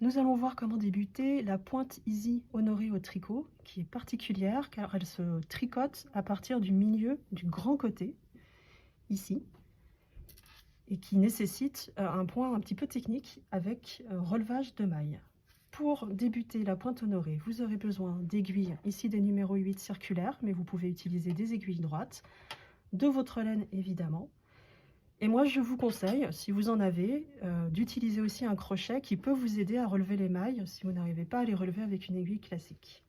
Nous allons voir comment débuter la pointe Easy Honoré au tricot, qui est particulière car elle se tricote à partir du milieu du grand côté, ici, et qui nécessite un point un petit peu technique avec relevage de mailles. Pour débuter la pointe honorée, vous aurez besoin d'aiguilles, ici des numéros 8 circulaires, mais vous pouvez utiliser des aiguilles droites, de votre laine évidemment. Et moi, je vous conseille, si vous en avez, d'utiliser aussi un crochet qui peut vous aider à relever les mailles si vous n'arrivez pas à les relever avec une aiguille classique.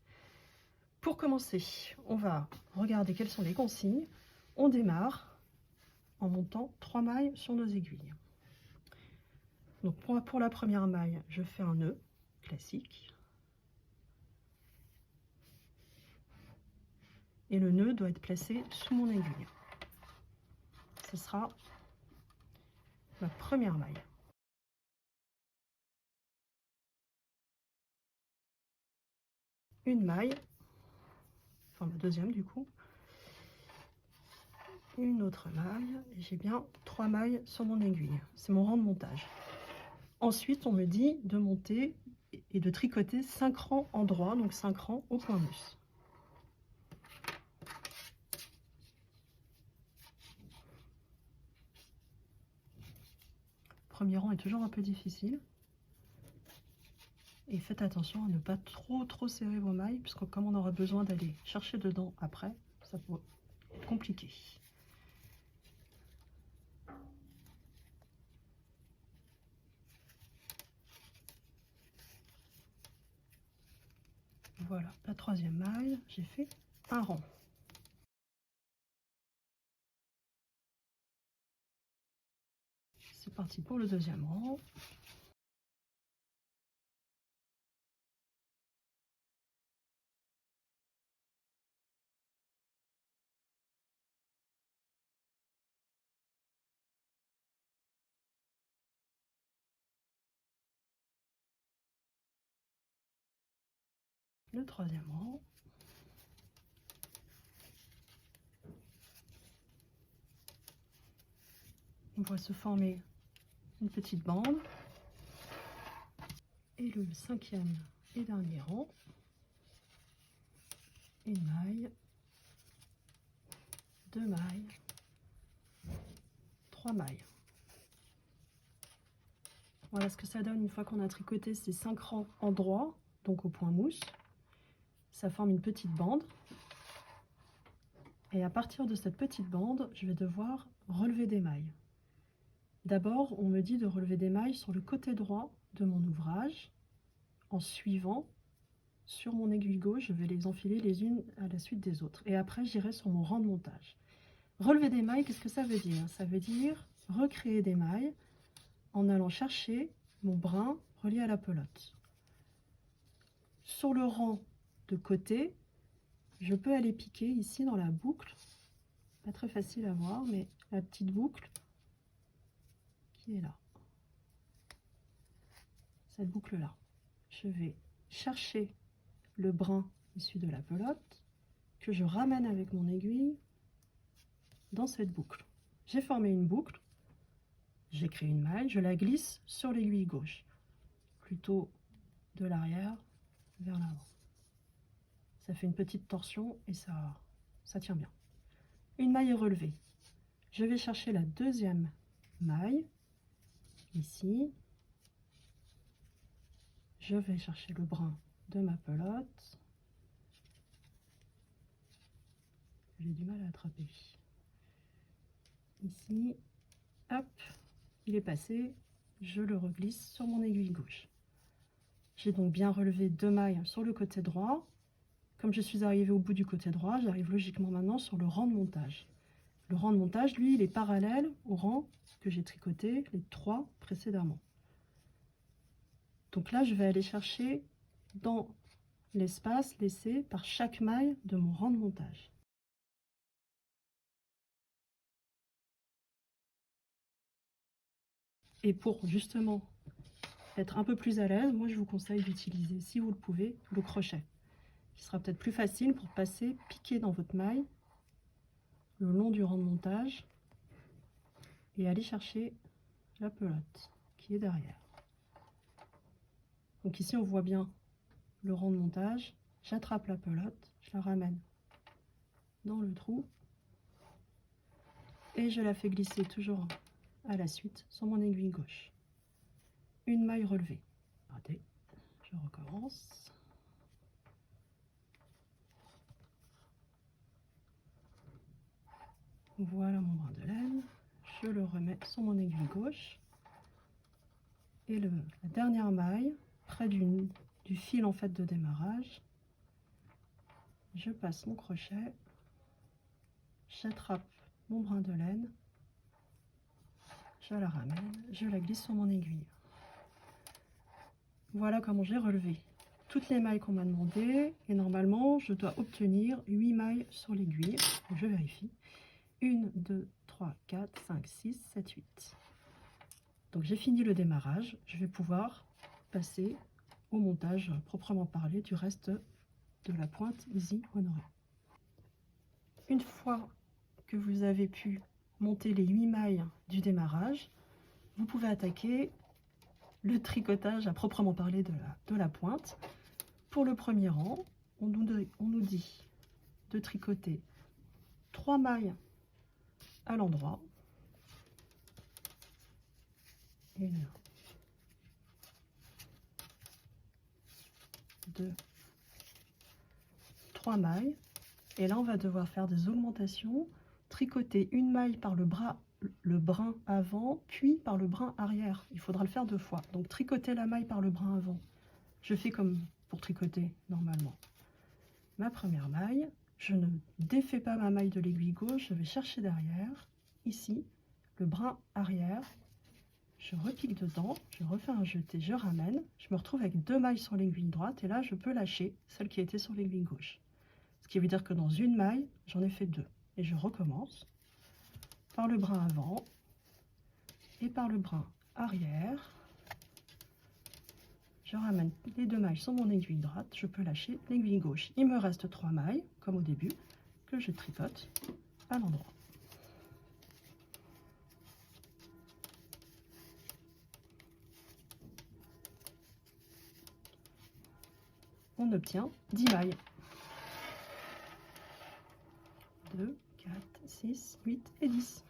Pour commencer, on va regarder quelles sont les consignes. On démarre en montant 3 mailles sur nos aiguilles. Donc pour la première maille, je fais un nœud classique. Et le nœud doit être placé sous mon aiguille. Ce sera ma première maille. Une maille, enfin la deuxième du coup, une autre maille, et j'ai bien 3 mailles sur mon aiguille. C'est mon rang de montage. Ensuite, on me dit de monter et de tricoter 5 rangs en droit, donc 5 rangs au point mousse. Le premier rang est toujours un peu difficile. Et faites attention à ne pas trop serrer vos mailles, puisque comme on aura besoin d'aller chercher dedans après, ça peut être compliqué. Voilà, la troisième maille, j'ai fait un rang. C'est parti pour le deuxième rang. Le troisième rang. On voit se former une petite bande. Et le cinquième et dernier rang. Une maille, 2 mailles, 3 mailles. Voilà ce que ça donne une fois qu'on a tricoté ces 5 rangs en droit, donc au point mousse. Ça forme une petite bande. Et à partir de cette petite bande, je vais devoir relever des mailles. D'abord, on me dit de relever des mailles sur le côté droit de mon ouvrage, en suivant sur mon aiguille gauche, je vais les enfiler les unes à la suite des autres. Et après, j'irai sur mon rang de montage. Relever des mailles, qu'est-ce que ça veut dire? Ça veut dire recréer des mailles en allant chercher mon brin relié à la pelote. Sur le rang de côté, je peux aller piquer ici dans la boucle. Pas très facile à voir, mais la petite boucle qui est là. Cette boucle là. Je vais chercher le brin issu de la pelote que je ramène avec mon aiguille dans cette boucle. J'ai formé une boucle, j'ai créé une maille, je la glisse sur l'aiguille gauche, plutôt de l'arrière vers l'avant. Ça fait une petite torsion et ça tient bien. Une maille est relevée. Je vais chercher la deuxième maille, ici. Je vais chercher le brin de ma pelote. J'ai du mal à attraper. Ici, hop, il est passé. Je le reglisse sur mon aiguille gauche. J'ai donc bien relevé 2 mailles sur le côté droit. Comme je suis arrivée au bout du côté droit, j'arrive logiquement maintenant sur le rang de montage. Le rang de montage, lui, il est parallèle au rang que j'ai tricoté les 3 précédemment. Donc là, je vais aller chercher dans l'espace laissé par chaque maille de mon rang de montage. Et pour justement être un peu plus à l'aise, moi je vous conseille d'utiliser, si vous le pouvez, le crochet, qui sera peut-être plus facile pour passer, piquer dans votre maille le long du rang de montage et aller chercher la pelote qui est derrière. Donc ici on voit bien le rang de montage. J'attrape la pelote, je la ramène dans le trou et je la fais glisser toujours à la suite sur mon aiguille gauche. Une maille relevée. Raté. Je recommence. Voilà mon brin de laine. Je le remets sur mon aiguille gauche. Et la dernière maille, près du fil en fait de démarrage, je passe mon crochet, j'attrape mon brin de laine, je la ramène, je la glisse sur mon aiguille. Voilà comment j'ai relevé toutes les mailles qu'on m'a demandé, et normalement je dois obtenir 8 mailles sur l'aiguille. Je vérifie. 1, 2, 3, 4, 5, 6, 7, 8. Donc j'ai fini le démarrage, je vais pouvoir passer au montage proprement parlé du reste de la pointe Easy Honoré. Une fois que vous avez pu monter les 8 mailles du démarrage, vous pouvez attaquer le tricotage à proprement parler de la pointe. Pour le premier rang, on nous dit de tricoter 3 mailles à l'endroit. 1, 2, 3 mailles. Et là, on va devoir faire des augmentations, tricoter une maille par le brin avant, puis par le brin arrière. Il faudra le faire 2 fois. Donc, tricoter la maille par le brin avant. Je fais comme pour tricoter normalement. Ma première maille, je ne défais pas ma maille de l'aiguille gauche, je vais chercher derrière, ici, le brin arrière. Je repique dedans, je refais un jeté, je ramène. Je me retrouve avec 2 mailles sur l'aiguille droite et là, je peux lâcher celle qui était sur l'aiguille gauche. Ce qui veut dire que dans une maille, j'en ai fait 2. Et je recommence par le brin avant et par le brin arrière. Je ramène les 2 mailles sur mon aiguille droite, je peux lâcher l'aiguille gauche. Il me reste 3 mailles, comme au début, que je tricote à l'endroit. On obtient 10 mailles. 2, 4, 6, 8 et 10.